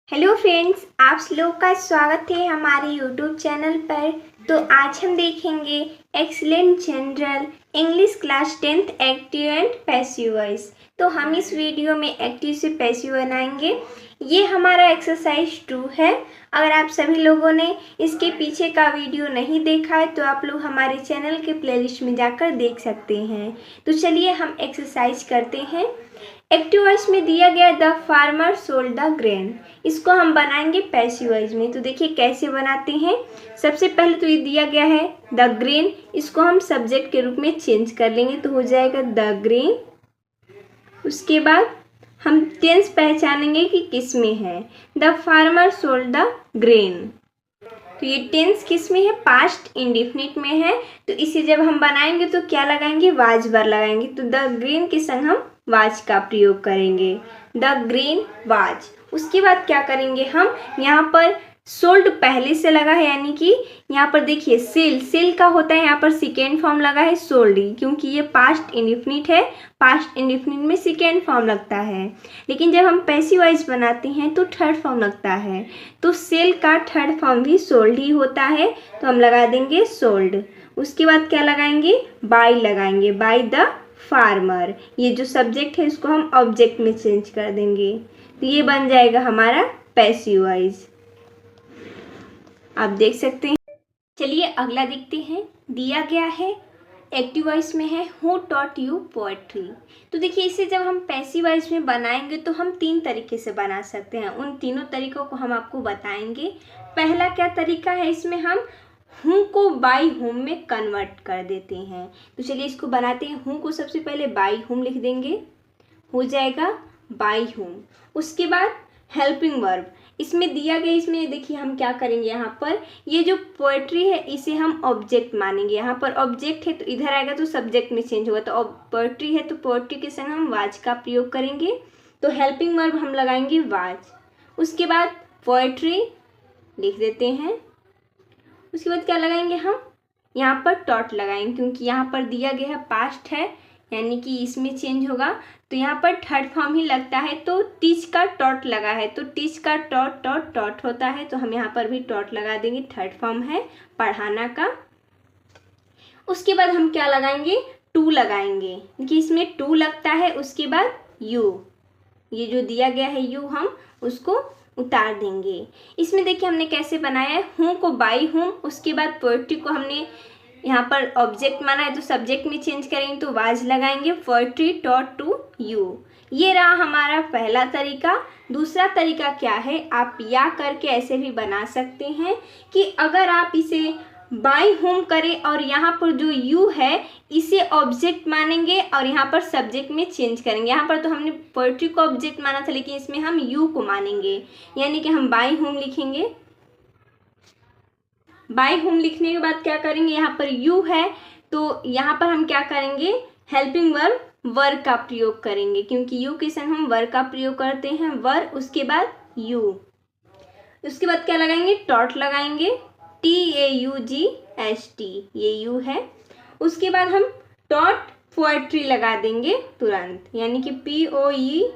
Hello friends, आप लोग का स्वागत है हमारे यूट्यूब चैनल पर। तो आज हम देखेंगे excellent general English class 10th active and passive voice. तो हम इस वीडियो में एक्टिव से पैसिव बनाएंगे। ये हमारा एक्सरसाइज 2 है। अगर आप सभी लोगों ने इसके पीछे का वीडियो नहीं देखा है तो आप लोग हमारे चैनल के प्लेलिस्ट में जाकर देख सकते हैं। तो चलिए हम एक्सरसाइज करते हैं। एक्टिव वॉइस में दिया गया the farmer sold the grain, इसको हम बनाएंगे पैसिव वॉइस में। तो देखिए कैसे बनाते हैं। सबसे पहले तो ये दिया गया है द ग्रेन, इसको हम सब्जेक्ट के रूप में चेंज कर लेंगे तो हो जाएगा द ग्रेन। उसके बाद हम टेंस पहचानेंगे कि किस में है। The farmer sold the grain, तो ये टेंस किस में है, पास्ट इंडेफिनिट में है। तो इसे जब हम बनाएंगे तो क्या लगाएंगे, वाज वर लगाएंगे। तो द ग्रेन के संग हम वाज का प्रयोग करेंगे, द ग्रेन वाज। उसके बाद क्या करेंगे हम, यहाँ पर सोल्ड पहले से लगा है, यानी कि यहाँ पर देखिए सेल, सेल का होता है, यहाँ पर सेकेंड फॉर्म लगा है सोल्ड, क्योंकि ये पास्ट इंडेफिनिट है। पास्ट इंडेफिनिट में सेकेंड फॉर्म लगता है, लेकिन जब हम पैसिव वॉइस बनाते हैं तो थर्ड फॉर्म लगता है। तो सेल का थर्ड फॉर्म भी सोल्ड ही होता है, तो हम लगा देंगे सोल्ड। उसके बाद क्या लगाएंगे, बाय लगाएंगे, बाय द फार्मर। ये जो सब्जेक्ट है इसको हम ऑब्जेक्ट में चेंज कर देंगे, तो ये बन जाएगा हमारा पैसिव वॉइस। आप देख सकते हैं। चलिए अगला देखते हैं। दिया गया है एक्टिव वॉइस में है हु टॉट यू पोएट्री। तो देखिए इसे जब हम पैसिव वॉइस में बनाएंगे तो हम 3 तरीके से बना सकते हैं। उन तीनों तरीकों को हम आपको बताएंगे। पहला क्या तरीका है, इसमें हम हूँ को बाई हुम में कन्वर्ट कर देते हैं। तो चलिए इसको बनाते हैं। हूँ को सबसे पहले बाई हुम लिख देंगे, हो जाएगा बाई हुम। उसके बाद हेल्पिंग वर्ब इसमें दिया गया, इसमें देखिए हम क्या करेंगे, यहाँ पर ये जो पोएट्री है इसे हम ऑब्जेक्ट मानेंगे। यहाँ पर ऑब्जेक्ट है तो इधर आएगा तो सब्जेक्ट में चेंज होगा। तो पोएट्री है तो पोएट्री के संग हम वाज का प्रयोग करेंगे, तो हेल्पिंग वर्ब हम लगाएंगे वाज। उसके बाद पोएट्री लिख देते हैं। उसके बाद क्या लगाएंगे हम, यहाँ पर टॉट लगाएंगे, क्योंकि यहाँ पर दिया गया है पास्ट है, यानी कि इसमें चेंज होगा। तो यहाँ पर थर्ड फॉर्म ही लगता है, तो टीच का टॉट लगा है, तो टीच का टॉट टॉट टॉट होता है, तो हम यहाँ पर भी टॉट लगा देंगे, थर्ड फॉर्म है पढ़ाना का। उसके बाद हम क्या लगाएंगे, टू लगाएंगे, कि इसमें टू लगता है। उसके बाद यू, ये जो दिया गया है यू, हम उसको उतार देंगे। इसमें देखिए हमने कैसे बनाया है, हूँ को बाई हूँ। उसके बाद पोएट्री को हमने यहाँ पर ऑब्जेक्ट माना है तो सब्जेक्ट में चेंज करेंगे तो वाज लगाएंगे, पोएट्री टॉट टू यू। ये रहा हमारा पहला तरीका। दूसरा तरीका क्या है, आप या करके ऐसे भी बना सकते हैं कि अगर आप इसे बाई होम करें और यहाँ पर जो यू है इसे ऑब्जेक्ट मानेंगे और यहाँ पर सब्जेक्ट में चेंज करेंगे। यहाँ पर तो हमने पोएट्री को ऑब्जेक्ट माना था, लेकिन इसमें हम यू को मानेंगे, यानी कि हम बाई होम लिखेंगे। बाई होम लिखने के बाद क्या करेंगे, यहाँ पर यू है तो यहाँ पर हम क्या करेंगे, हेल्पिंग वर्ब वर का प्रयोग करेंगे, क्योंकि यू के संग हम वर का प्रयोग करते हैं, वर। उसके बाद यू, उसके बाद क्या लगाएंगे, टॉट लगाएंगे, TAUGHT, ये यू है। उसके बाद हम टॉट पोएट्री लगा देंगे तुरंत, यानी कि POETRY।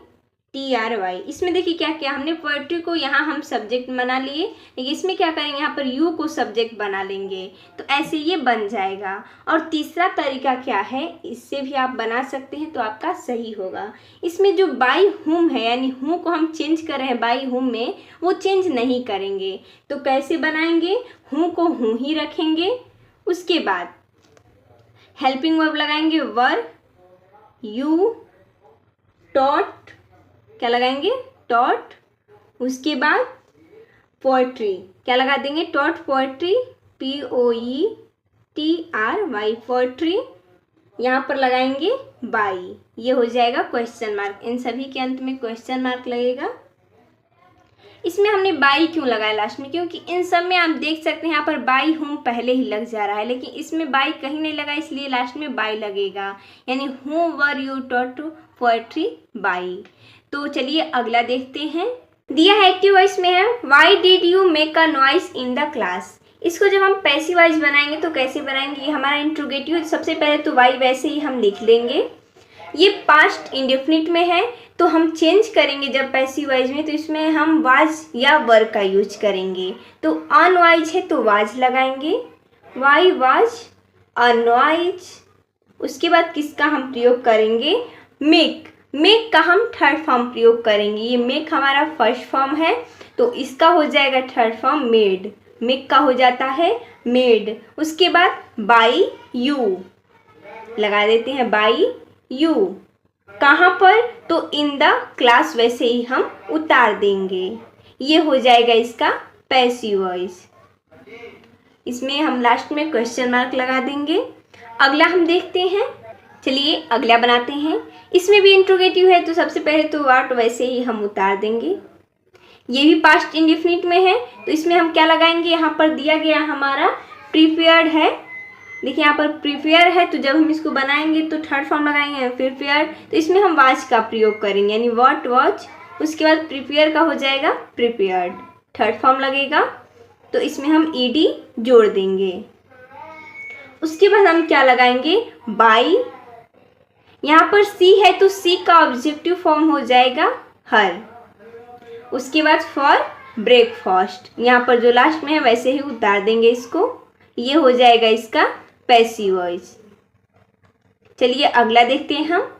इसमें देखिए क्या किया हमने, पोएट्री को यहाँ हम सब्जेक्ट बना लिए, लेकिन इसमें क्या करेंगे, यहाँ पर यू को सब्जेक्ट बना लेंगे, तो ऐसे ये बन जाएगा। और तीसरा तरीका क्या है, इससे भी आप बना सकते हैं तो आपका सही होगा। इसमें जो बाई हुम है, यानी हूँ को हम चेंज कर रहे हैं बाई हुम में, वो चेंज नहीं करेंगे। तो कैसे बनाएंगे, हूँ को हूँ ही रखेंगे। उसके बाद हेल्पिंग वर्ब लगाएंगे वर, यू, टॉट, क्या लगाएंगे, टॉट। उसके बाद पोएट्री क्या लगा देंगे, टॉट पोएट्री, POETRY, पोएट्री। यहाँ पर लगाएंगे बाई, ये हो जाएगा क्वेश्चन मार्क। इन सभी के अंत में क्वेश्चन मार्क लगेगा। इसमें हमने बाई क्यों लगाया लास्ट में, क्योंकि इन सब में आप देख सकते हैं यहाँ पर बाई होम पहले ही लग जा रहा है, लेकिन इसमें बाई कहीं नहीं लगा, इसलिए लास्ट में बाई लगेगा, यानी who were you taught poetry by. तो चलिए अगला देखते हैं। दिया है एक्टिव वॉइस में है why did you make a noise in the class. इसको जब हम पैसिव वॉइस बनाएंगे तो कैसे बनाएंगे, ये हमारा इंट्रोगेटिव। सबसे पहले तो वाई वैसे ही हम लिख लेंगे। ये पास्ट इंडेफिनिट में है तो हम चेंज करेंगे जब पैसिव वॉइस में, तो इसमें हम वाज या वर का यूज करेंगे। तो अनवाइज है तो वाज लगाएंगे, वाई वाज अनवाइज। उसके बाद किसका हम प्रयोग करेंगे, मेक। मेक का हम थर्ड फॉर्म प्रयोग करेंगे। ये मेक हमारा फर्स्ट फॉर्म है तो इसका हो जाएगा थर्ड फॉर्म मेड। मेक का हो जाता है मेड। उसके बाद बाई यू लगा देते हैं, बाई यू। कहाँ पर, तो इन द क्लास, वैसे ही हम उतार देंगे। ये हो जाएगा इसका पैसिव वॉइस। इसमें हम लास्ट में क्वेश्चन मार्क लगा देंगे। अगला हम देखते हैं, चलिए अगला बनाते हैं। इसमें भी इंट्रोगेटिव है तो सबसे पहले तो व्हाट वैसे ही हम उतार देंगे। ये भी पास्ट इंडेफिनिट में है तो इसमें हम क्या लगाएंगे, यहाँ पर दिया गया हमारा प्रिपेयर्ड है। देखिए यहाँ पर प्रिपेयर है तो जब हम इसको बनाएंगे तो थर्ड फॉर्म लगाएंगे प्रिपेयर्ड, तो इसमें हम वाज का प्रयोग करेंगे यानी व्हाट वाज। उसके बाद प्रिपेयर का हो जाएगा प्रिपेयर्ड, थर्ड फॉर्म लगेगा तो इसमें हम ईडी जोड़ देंगे। उसके बाद हम क्या लगाएंगे, बाई। यहाँ पर सी है तो सी का ऑब्जेक्टिव फॉर्म हो जाएगा हर। उसके बाद फॉर ब्रेकफास्ट, यहाँ पर जो लास्ट में है वैसे ही उतार देंगे इसको। ये हो जाएगा इसका पैसिव वॉइस। चलिए अगला देखते हैं हम।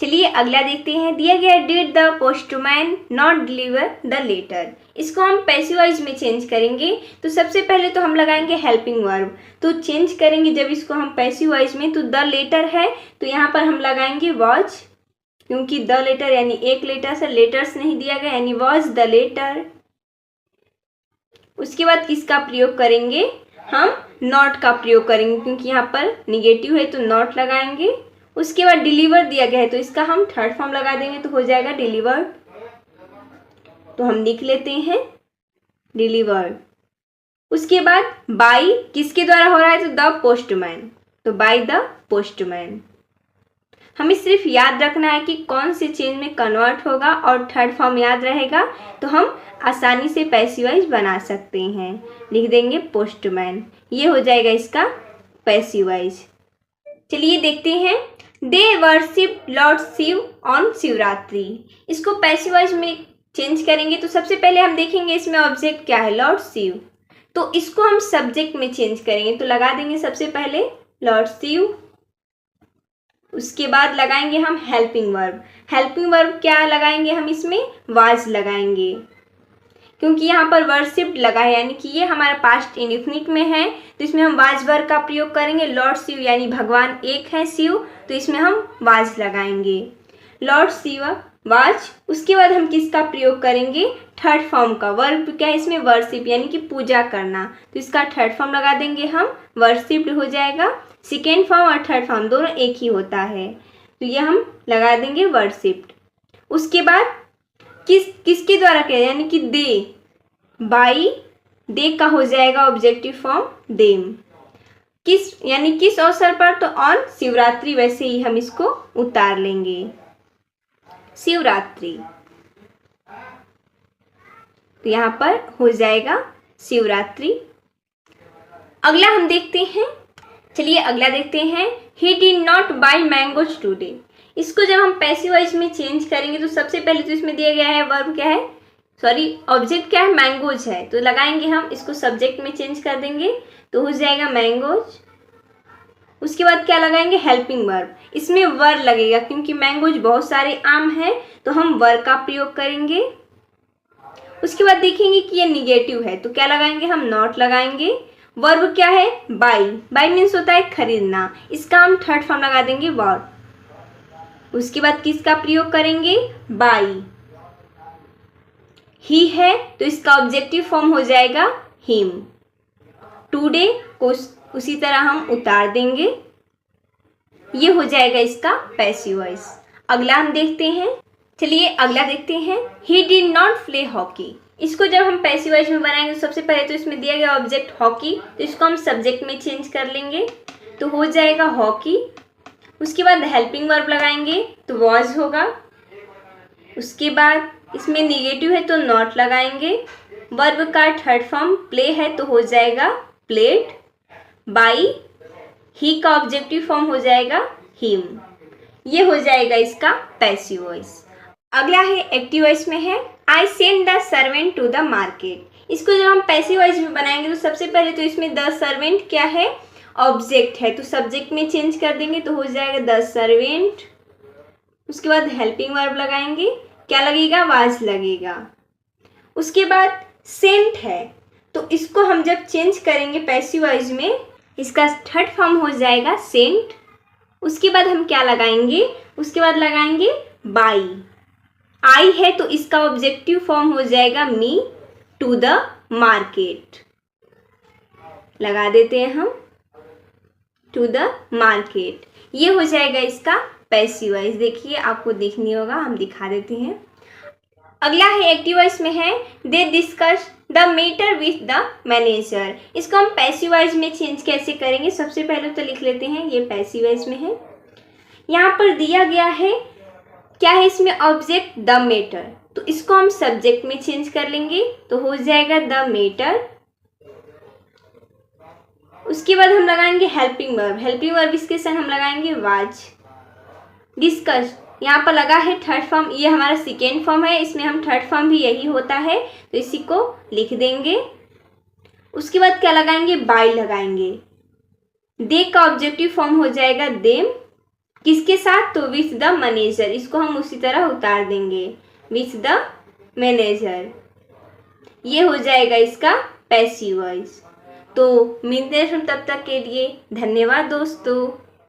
चलिए अगला देखते हैं, दिया गया did the postman not deliver the letter. इसको हम पैसिव वॉइस में चेंज करेंगे तो सबसे पहले तो हम लगाएंगे हेल्पिंग वर्ब। तो चेंज करेंगे जब इसको हम पैसिव वॉइस में, तो द लेटर है तो यहाँ पर हम लगाएंगे वॉज, क्योंकि द लेटर यानी एक लेटर से लेटर्स नहीं दिया गया, यानी वॉज द लेटर। उसके बाद किसका प्रयोग करेंगे, हम नॉट का प्रयोग करेंगे क्योंकि यहाँ पर निगेटिव है तो नॉट लगाएंगे। उसके बाद डिलीवर दिया गया है तो इसका हम थर्ड फॉर्म लगा देंगे तो हो जाएगा डिलीवर्ड। तो हम लिख लेते हैं डिलीवर्ड। उसके बाद बाई किसके द्वारा हो रहा है, तो द पोस्टमैन, तो बाई द पोस्टमैन। हमें सिर्फ याद रखना है कि कौन से चेंज में कन्वर्ट होगा और थर्ड फॉर्म याद रहेगा तो हम आसानी से पैसिव वॉइस बना सकते हैं। लिख देंगे पोस्टमैन, ये हो जाएगा इसका पैसिव वॉइस। चलिए देखते हैं, they worship lord Shiva on Shivratri. इसको पैसिव वॉइस में चेंज करेंगे तो सबसे पहले हम देखेंगे इसमें ऑब्जेक्ट क्या है, लॉर्ड शिव। तो इसको हम सब्जेक्ट में चेंज करेंगे तो लगा देंगे सबसे पहले लॉर्ड शिव। उसके बाद लगाएंगे हम हेल्पिंग वर्ब। हेल्पिंग वर्ब क्या लगाएंगे हम इसमें, वाज लगाएंगे क्योंकि यहाँ पर वर्शिप्ड लगा है यानी कि ये हमारा पास्ट इंडेफिनिट में है तो इसमें हम वाज वर्ब का प्रयोग करेंगे। लॉर्ड शिव यानी भगवान एक है शिव तो इसमें हम वाज लगाएंगे, लॉर्ड शिव वाज। उसके बाद हम किसका प्रयोग करेंगे, थर्ड फॉर्म का। वर्ब क्या है इसमें, वर्शिप यानी कि पूजा करना, तो इसका थर्ड फॉर्म लगा देंगे हम, वर्शिप्ड हो जाएगा। सेकेंड फॉर्म और थर्ड फॉर्म दोनों एक ही होता है तो ये हम लगा देंगे वर्शिप्ड। उसके बाद किसके द्वारा किया, यानी कि दे, बाई दे का हो जाएगा ऑब्जेक्टिव फॉर्म देम। किस यानी किस अवसर पर, तो ऑन शिवरात्रि, वैसे ही हम इसको उतार लेंगे शिवरात्रि। तो यहाँ पर हो जाएगा शिवरात्रि। अगला हम देखते हैं, चलिए अगला देखते हैं, he did not buy mangoes today. इसको जब हम पैसिव वॉइस में चेंज करेंगे तो सबसे पहले तो इसमें दिया गया है वर्ब क्या है, सॉरी ऑब्जेक्ट क्या है, मैंगोज है, तो लगाएंगे हम इसको सब्जेक्ट में चेंज कर देंगे तो हो जाएगा मैंगोज। उसके बाद क्या लगाएंगे, हेल्पिंग वर्ब। इसमें वर लगेगा क्योंकि मैंगोज बहुत सारे आम हैं तो हम वर का प्रयोग करेंगे। उसके बाद देखेंगे कि ये निगेटिव है तो क्या लगाएंगे, हम नॉट लगाएंगे। वर्ब क्या है, बाई। बाई मीन्स होता है खरीदना, इसका हम थर्ड फॉर्म लगा देंगे वर्ब। उसके बाद किसका प्रयोग करेंगे, बाई। ही है तो इसका ऑब्जेक्टिव फॉर्म हो जाएगा हिम। टुडे को उसी तरह हम उतार देंगे, ये हो जाएगा इसका पैसिव वॉइस। अगला हम देखते हैं, चलिए अगला देखते हैं, he did not play hockey. इसको जब हम पैसिव वॉइस में बनाएंगे तो सबसे पहले तो इसमें दिया गया ऑब्जेक्ट हॉकी, तो इसको हम सब्जेक्ट में चेंज कर लेंगे तो हो जाएगा हॉकी। उसके बाद हेल्पिंग वर्ब लगाएंगे तो वॉज होगा। उसके बाद इसमें निगेटिव है तो नॉट लगाएंगे। वर्ब का थर्ड फॉर्म प्ले है तो हो जाएगा प्लेड। बाई, ही का ऑब्जेक्टिव फॉर्म हो जाएगा हिम। ये हो जाएगा इसका पैसिव वॉइस। अगला है एक्टिव वॉइस में है I send the servant to the market. इसको जब हम पैसिव वॉइस में बनाएंगे तो सबसे पहले तो इसमें द सर्वेंट क्या है, ऑब्जेक्ट है, तो सब्जेक्ट में चेंज कर देंगे तो हो जाएगा द सर्वेंट। उसके बाद हेल्पिंग वर्ब लगाएंगे, क्या लगेगा, वाज लगेगा। उसके बाद सेंट है तो इसको हम जब चेंज करेंगे पैसिव वॉइस में, इसका थर्ड फॉर्म हो जाएगा सेंट। उसके बाद हम क्या लगाएंगे, उसके बाद लगाएंगे बाई। आई है तो इसका ऑब्जेक्टिव फॉर्म हो जाएगा मी टू द मार्केट, लगा देते हैं हम टू द मार्केट। ये हो जाएगा इसका पैसिव वॉइस। देखिए आपको देखनी होगा, हम दिखा देते हैं। अगला है एक्टिव वॉइस में है they discuss the matter with the manager. इसको हम पैसिव वॉइस में चेंज कैसे करेंगे, सबसे पहले तो लिख लेते हैं, ये पैसिव वॉइस में है। यहाँ पर दिया गया है क्या है इसमें, ऑब्जेक्ट द मैटर, तो इसको हम सब्जेक्ट में चेंज कर लेंगे तो हो जाएगा द मैटर। उसके बाद हम लगाएंगे हेल्पिंग वर्ब। हेल्पिंग वर्ब इसके साथ हम लगाएंगे वाज। डिस्कस यहाँ पर लगा है थर्ड फॉर्म, ये हमारा सेकेंड फॉर्म है, इसमें हम थर्ड फॉर्म भी यही होता है तो इसी को लिख देंगे। उसके बाद क्या लगाएंगे, बाय लगाएंगे। दे का ऑब्जेक्टिव फॉर्म हो जाएगा देम, किसके साथ, तो विथ द मैनेजर, इसको हम उसी तरह उतार देंगे विथ द मैनेजर। ये हो जाएगा इसका पैसिव वॉइस। तो मिलते हैं तब तक के लिए, धन्यवाद दोस्तों।